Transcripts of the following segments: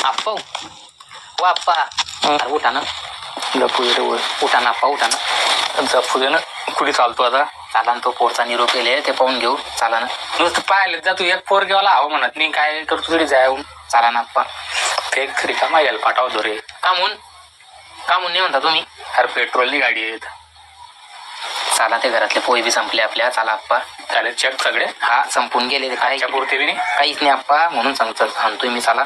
आप्पा ओ आप्पा अरे उठा ना जपू रे वर उठा ना आप्पा उठा ना जपू दे ना. कुठे चालतो आता? चाला ना तो पोरचा निरोप केले ते पाहून घेऊ. चाला ना नुसतं पाहिलं जा तू एक पोर घेवाला हवं म्हणत नाही काय करतो तरी जाऊन. चाला ना आप्पा. ते खरी का मायाला पाठवतो रे. कामून नाही म्हणता तुम्ही? अरे पेट्रोलनी गाडी आहेत. चाला ते घरातले पोहे बी संपले आपल्या. चाला आप्पा. झाले चेक सगळे. हा संपून गेले ते काय पुरते बी नाही काहीच नाही आप्पा म्हणून सांगतोय मी. चाला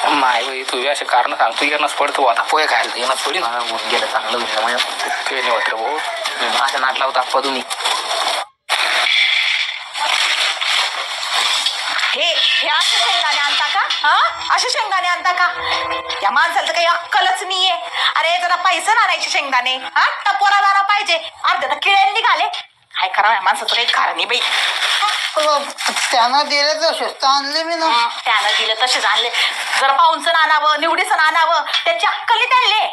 माय बाई तू असे कारण सांगतो येणंच पडतो आता. पोहे खायला येणं थोडी ना होऊन गेलं चांगलं होईल माझ्या. ते नाही होत रे भाऊ. अशा नाटला होता आप्पा तुम्ही. हे असे शेंगदाणे आणता का? हा असे शेंगदाणे आणता का? या माणसाला तर काही अक्कलच नाहीये. अरे जरा पैसे आणायचे शेंगदाणे. हा टपोरा दारा पाहिजे. अर्ध्या तर किड्याने निघाले. काय करावं या माणसाचं काही खरं नाही बाई. त्यांना दिले तसे आणले मी ना. त्यानं दिले तसेच आणले. जरा पाऊनचं आणावं निवडीचं आणावं त्याची अक्कल त्यांले.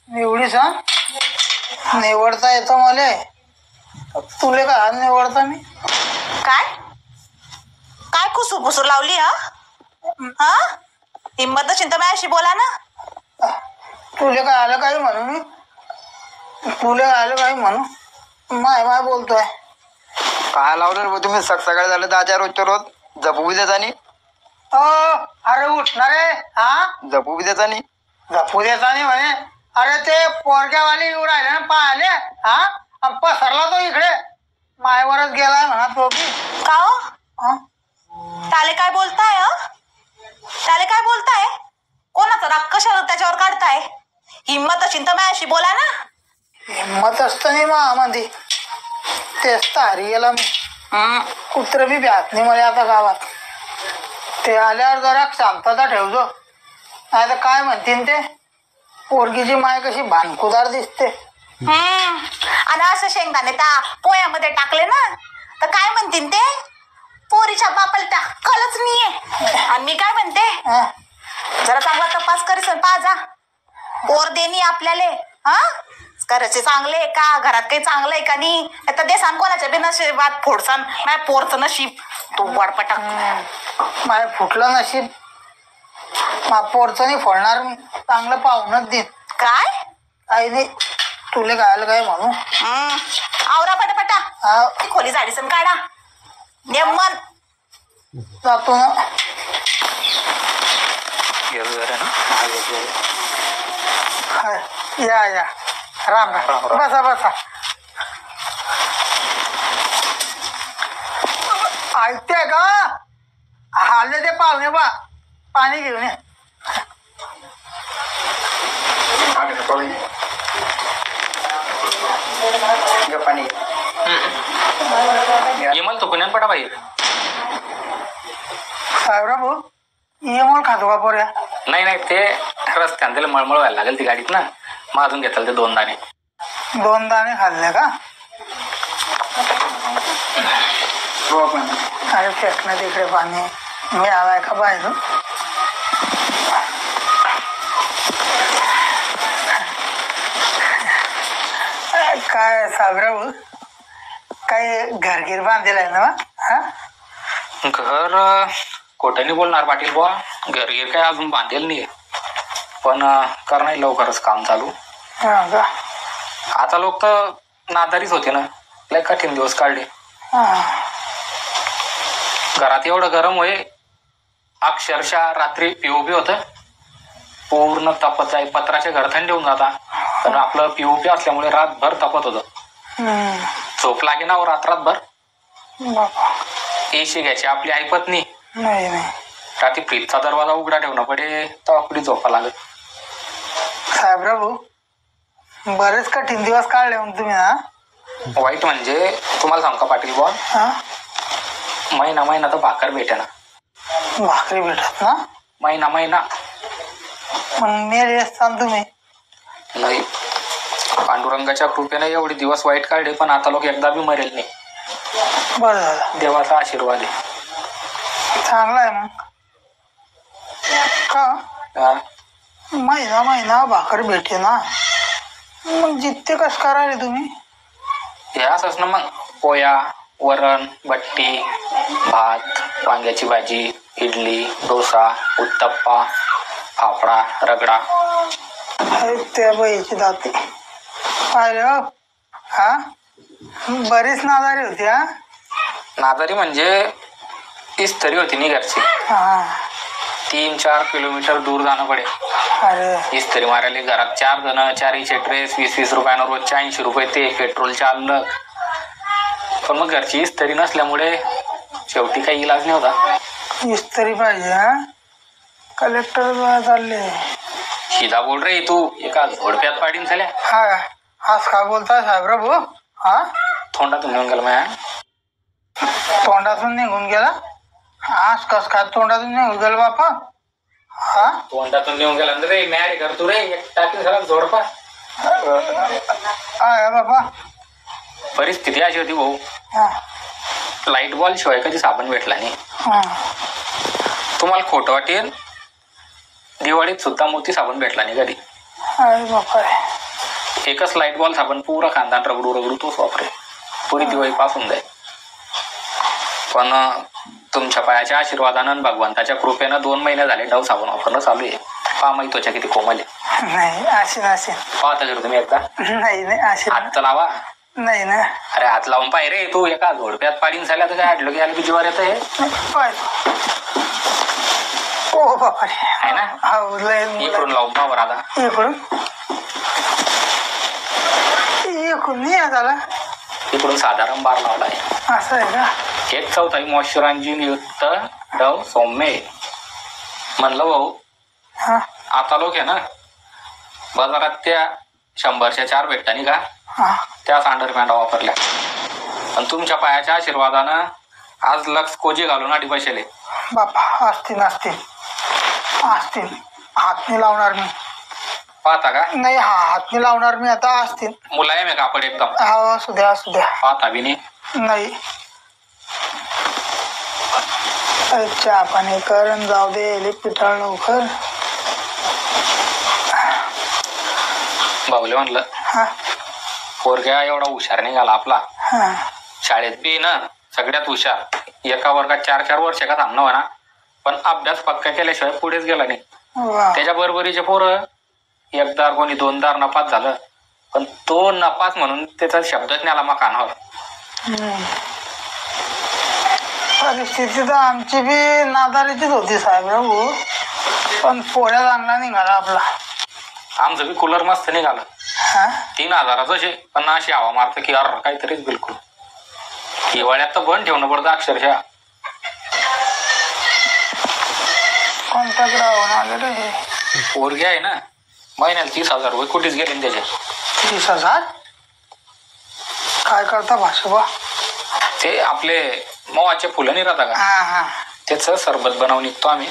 निवडी सांग निवडता येतो मला. तुले का निवडता मी काय काय कुसूर लावली? हा हिंमत नसेल तर माझ्याशी बोला ना. तुले काय आलं काही म्हणू मी? तुले आलं काही म्हणू? माय बोलतोय. काय लावलं रे तुम्ही? सकाळी झालं 10 रोजच्या रोज जपू बी द्यायचा नाही. अरे उठणार रे. हा जपू बी द्यायचा नाही. झपू देता नाही म्हणे. अरे ते पोरग्यावाली येऊ राहिले ना पाहिले. हा पसरला तो इकडे मायवरच गेलाय म्हणा तो बी. का हो त्याले काय बोलताय? त्याले काय बोलताय? कोणाचा राग कशावर त्याच्यावर काढताय? हिंमत असेल तर माझ्याशी बोला ना. हिंमत असतं नाही मध्ये तेच तर हरी गेला मी. कुत्र बी भ्यात नाही मला आता गावात. ते आल्यावर जरा शांतता ठेवजो. नाही तर काय म्हणतील ते पोरगीची माय कशी भानकुदार दिसते. आणि असं शेंगदाणे त्या पोह्यामध्ये टाकले ना तर काय म्हणतील ते? पोरीच्या बापाला त्या कलच नाहीये. आणि मी काय म्हणते जरा चांगला तपास करीस पाहा. पोर देणी आपल्याला. हा घराचे चांगले का घरात काही चांगलं आहे का नाही? आता दे सांग कोणाच्या बी नशिबात फोडसान. माय पोरचं नशीब तू वाडपटा. माय फुटलं नशीब. पोरचं नाही फोडणार मी. चांगलं पाहूनच देईन. काय काही नाही. तुले काय काय म्हणू? आवरा पटापटा. खोली झाडीसन काढा. नेमन जातो ना. गेलो जरा ना. या राम बसा. ऐकते का? आले ते पाहुणे बा पाणी घेऊन ये. पाणी ये मला तो पुण्यात पटा पाहिजे. साहेबराव भाऊ ये मग खातो का पोऱ्या? नाही ते रस्त्याने त्याला मळमळ व्हायला लागेल ती गाडीत ना. मग अजून घेताल ते 2 दाणे. 2 दाणे खाल्ले का? अरे फेकणं तिकडे पाणी. मी आलाय का बाहेर? काय साहेबराव काय घरगीर बांधेल आहे ना? घर कोट्याने बोलणार पाटील बुवा. घरगीर काय अजून बांधेल नाही पण करणार लवकरच काम चालू. आता लोक तर नादारीच होते ना. लय कठीण दिवस काढले. घरात एवढं गरम होय अक्षरशः रात्री पीओपी होत. पूर्ण तपत आहे. पत्राचे घर थंडी होऊन जाता पण आपलं पीओपी असल्यामुळे रातभर तपत होत. झोप लागे ना रात्रभर. एसी घ्यायची आपली ऐपत नाही. रात्री फ्रीजचा दरवाजा उघडा ठेवणं पडे तर आपली झोपा लागत. साहेबराव भाऊ बरेच कठीण दिवस काढले मग तुम्ही. वाईट म्हणजे तुम्हाला सांग का पाटील बुवा महिना तर भाकर भेटे ना. भाकरी भेटत ना? महिना मग मेले असताना तुम्ही? नाही पांडुरंगाच्या कृपेने एवढे दिवस वाईट काढले पण आता लोक एकदा बी मरेल नाही. बरं झालं. देवाचा आशीर्वाद आहे. चांगला आहे मग. का महिना भाकर भेटे ना मग जितते कस करायला तुम्ही? हे असंच ना मग. पोया वरण बट्टी भात वांग्याची भाजी इडली डोसा उत्तप्पा फाफडा रगडा. अरे त्या बाईची दाती पाहिलं हो? हा बरीच नादारी होती हा. नादारी म्हणजे इस्त्री होती नी घरची. हा 3-4 किलोमीटर दूर जाणं पडे अरे इस्त्री मारायला. घरात 4 जण, 4चे ड्रेस, 20-20 रुपयानं रोजचे 80 रुपये ते पेट्रोलचे अलग. पण मग घरची इस्त्री नसल्यामुळे शेवटी काही इलाज नाही होता. इस्त्री पाहिजे हा. कलेक्टर चालले शिदा बोल रे तू. एका झोडप्यात पाडीन झाल्या. हा आज काय बोलताय साहेबराव भाऊ? हा तोंडातून निघून गेला माझ्या. तोंडातून निघून गेला? आज कस काय तोंडातून निघून गेला बापा? हा तोंडातून निघून गेला रे. मॅरे कर तू रे. टाकीन झाला झोडपा. हा बापा. परिस्थिती अशी होती भाऊ. हा लाईट बॉल शिवाय कधी साबण भेटला नाही. हा तुम्हाला खोटं वाटेल, दिवाळीत सुद्धा मोती साबण भेटला नाही कधी. अरे बापा एकच लाईट बॉल साबण पुरा खानदान रगडू रगडू तोच वापरे. पुरी दिवाळी पासून जाईल. पण तुमच्या पायाच्या आशीर्वादानं आणि भगवंताच्या कृपेनं 2 महिने झाले डव साबण वापरणं चालू आहे. पहा माहिती त्वचा किती कोमल आहे. नाही अशी नसेल. पाहता जर तुम्ही एकदा नाही अशी हात तर लावा. नाही ना. अरे हात लावून पाय रे तू. एका झोडप्यात पाडीन झाल्या तर काय आडलो की आलं की जीवार येतं हे. पाय ओ बापा आहे ना. हो लय इकडून लावून पावर आता. इकडून नाही झाला. इकडून साधारण बार लावला आहे. असं आहे का? 1/4 मॉइश्चरायझिंग युक्त डव सौम्य आहे. म्हणलं भाऊ हा आता लोक आहे ना बाजारात त्या 100च्या 4 भेटता नाही का हा त्या सांडरपॅन्टा वापरल्या. पण तुमच्या पायाच्या आशीर्वादानं आज लक्ष कोजी घालून आधी बसले. बापा असतील असतील असतील. हात नाही लावणार मी. पाहता का नाही हात नाही लावणार मी आता. असतील. मुलायम आहे कापड एकदम. हा असू द्या असू द्या. पाहता बी नाही. नाही चहा पाणी कर आणि जाऊ दे पिठाळ लवकर. बाहुले म्हणलं हा पोरग्या एवढा हुशार निघाला आपला. हा शाळेत बी ना सगळ्यात हुशार. एका वर्गात 4-4 वर्ष का थांबणं म्हणा. पण अभ्यास पक्का केल्याशिवाय पुढेच गेला नाही. वा त्याच्या बरोबरीचे पोरं एकदार कोणी 2दार नपास झालं. पण तो नपास म्हणून त्याचा शब्दच नाही आला मग कानावर. परिस्थिती तर आमची बी नादारीचीच होती साहेबराव. पण पोऱ्या चांगला निघाला आपला. आमचं बी कूलर मस्त निघालं. हा 3000च असे. पण अशी हवा मारतं की अर काहीतरीच बिलकुल. हिवाळ्यात तर बंद ठेवणं पडतं अक्षरशः. कोणता ग्राहून आले रे हे? पोरगे आहे ना महिन्याला 30,000 रुपये कुठेच गेले ना त्याचे. 30,000? काय करता भाषोबा? ते आपले मोहाचे फुलं नाही राहता का हा हा त्याचं सरबत बनवून निघतो आम्ही.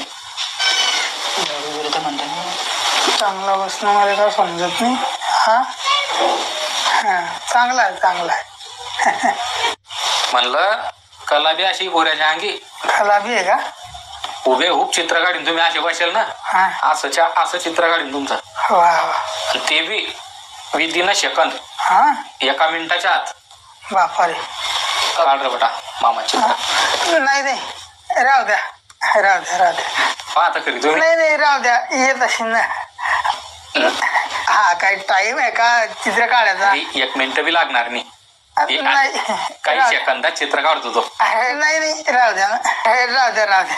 चांगला बसणं मला काय समजत नाही. हा हा चांगला आहे चांगला आहे. म्हणलं कला बी अशी पोऱ्याच्या अंगी. खला बी आहे का? उभे खूप चित्र काढीन तुम्ही असे बसेल ना हा असं चित्र काढीन तुमचं. वा वा आणि ते बी विदिन सेकंद. हा 1 मिनिटाच्या आत बापारे. काढ रे बेटा मामा चित्र. नाही नाही राहू द्या राहू द्या राहू द्या. पाहता करी तुम्ही. नाही नाही राहू द्या येत असेल ना. हा काही टाइम आहे का चित्र काढायचा? 1 मिनिट बी लागणार नाही. नाही काही राहू- सेकंदात चित्र काढतो तो. नाही नाही राहू द्या ना. राहू द्या राहू द्या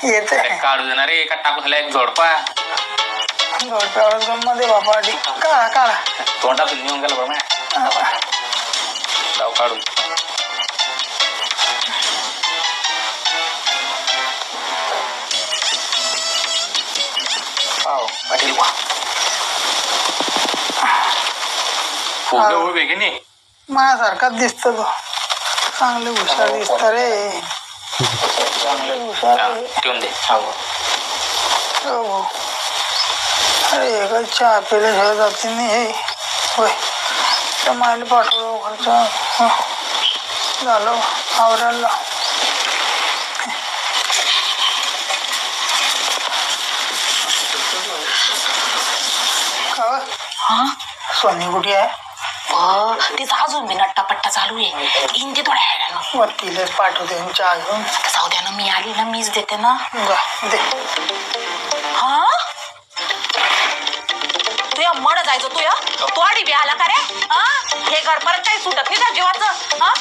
येत अरे काढू देणार रे. एका टाकू झाला एक जोडपा. मध्ये बापा काढा काढा. तोंडातून निघून गेला बघ जाऊ काढून. पाटील वा फुगे उभे की नाही. माझ्यासारखाच दिसतो तो. चांगले हुशार दिसत रे. चांगले हुशार आहे. ठेवून दे. हो अरे काय चहा पिल्याशिवाय जाते नाही हे. होय तर मायला पाठवलं खर्च झालं आवरायला. सोनी कुठे आहे? तिचा अजून बी नट्टापट्टा चालू आहे. येईन ते थोड्या वेळानं. वरतीलाच पाठवते चहा घेऊन. जाऊ द्या ना मी आली ना मीच देते ना. जा दे. हा सुटायचं तू आडी बी आला का रे? हा हे घर परत काही सुटत नाही का जीवाचं? हा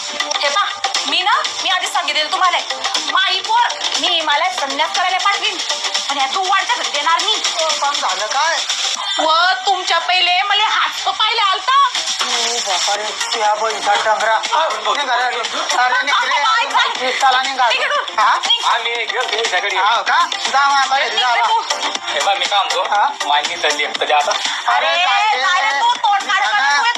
हे पा मी आधीच सांगितलेलं तुम्हाला माई पोर मी मला संन्यास करायला पाठवीन आणि तू वाढच्या घरी देणार नाही. पण झालं काय? व तुमच्या पहिले मला हात पाहिले आलता. बापा रे त्या बैठा डंगरा चला निघा. आम्ही गेलो सगळी हो का? जा मग आता घरी जा. हे बघ मी काय म्हणतो माहिती तरी आता अरे अरे तू तोंड काढ